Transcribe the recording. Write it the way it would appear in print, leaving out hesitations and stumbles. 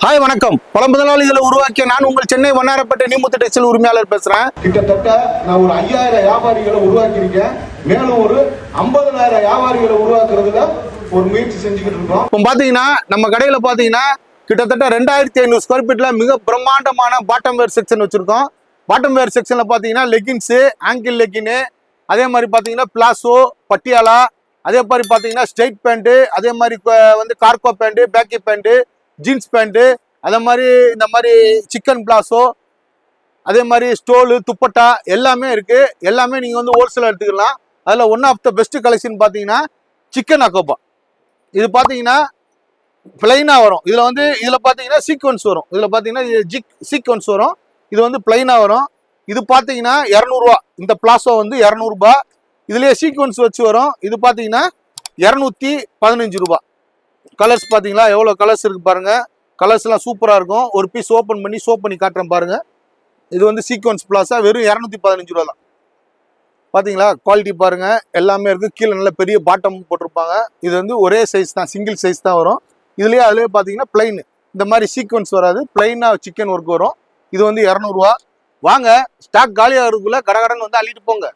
Hi வணக்கம். பல முதலாளிகளை உருவாக்கிய நான் உங்கள் சென்னை வண்ணாரப்பேட்டை நீமுத்து டெக்ஸ்டைல் உரிமையாளர் பேசுறேன். கிட்டத்தட்ட நான் ஒரு 5000 வியாபாரிகளை உருவாக்கியிருக்கேன். மேலும் ஒரு 50000 வியாபாரிகளை உருவாக்குறதுல ஒரு முயற்சி செஞ்சுக்கிட்டு இருக்கோம். இப்போ பாத்தீங்கன்னா நம்ம கடையில பாத்தீங்கன்னா கிட்டத்தட்ட 2500 ஸ்கொயர் ஃபீட்ல மிக பிரம்மாண்டமான பாட்டம் வேர் செக்ஷன் வச்சிருக்கோம். பாட்டம் வேர் செக்ஷன்ல பாத்தீங்கன்னா லெகின்ஸு, ஆங்கிள் லெகின்னு, அதே மாதிரி பாத்தீங்கன்னா பிளாசோ, பட்டியாலா, அதே மாதிரி பாத்தீங்கன்னா ஸ்ட்ரைட் பேண்ட்டு, அதே மாதிரி வந்து cargo pant, Beki pant, jeans pant, அதே மாதிரி இந்த மாதிரி சிக்கன் பிளாஸோ, அதே மாதிரி ஸ்டோலு, துப்பட்டா எல்லாமே இருக்கு. எல்லாமே நீங்க வந்து ஹோல்சேல் எடுத்துக்கலாம். அதுல one of the best collection பாத்தீங்கன்னா சிக்கன் அக்கோபா. இது பாத்தீங்கன்னா பிளைனா வரும். இதுல பாத்தீங்கன்னா சீக்வன்ஸ் வரும். இதுல பாத்தீங்கன்னா சீக்வன்ஸ் வரும். இது வந்து பிளைனா வரும். இது பாத்தீங்கன்னா 200 ரூபா. இந்த பிளாசோ வந்து 200 ரூபாய். இதுலயே சீக்வன்ஸ் வச்சு வரும். இது பாத்தீங்கன்னா 215 ரூபாய். கலர்ஸ் பாத்தீங்களா எவ்வளவு கலர்ஸ் இருக்கு பாருங்க. கலர்ஸ் எல்லாம் சூப்பரா இருக்கும். ஒரு பீஸ் ஓபன் பண்ணி ஷோ பண்ணி காட்டுறேன் பாருங்க. இது வந்து சீக்வன்ஸ் பிளாஸா வெறும் 215 ரூபா தான். பாத்தீங்களா குவாலிட்டி பாருங்க. எல்லாமே இருக்கு. கீழே நல்ல பெரிய பாட்டம் போட்டிருப்பாங்க. இது வந்து ஒரே சைஸ் தான், சிங்கிள் சைஸ் தான் வரும். அதுலயே பாத்தீங்கன்னா பிளைன், இந்த மாதிரி சீக்வன்ஸ் வராது. பிளைனா சிக்கன் ஒர்க் வரும். இது வந்து 200 ரூபா. வாங்க, ஸ்டாக் காலியாகிறதுக்குள்ள கடகடன்னு வந்து அள்ளிட்டு போங்க.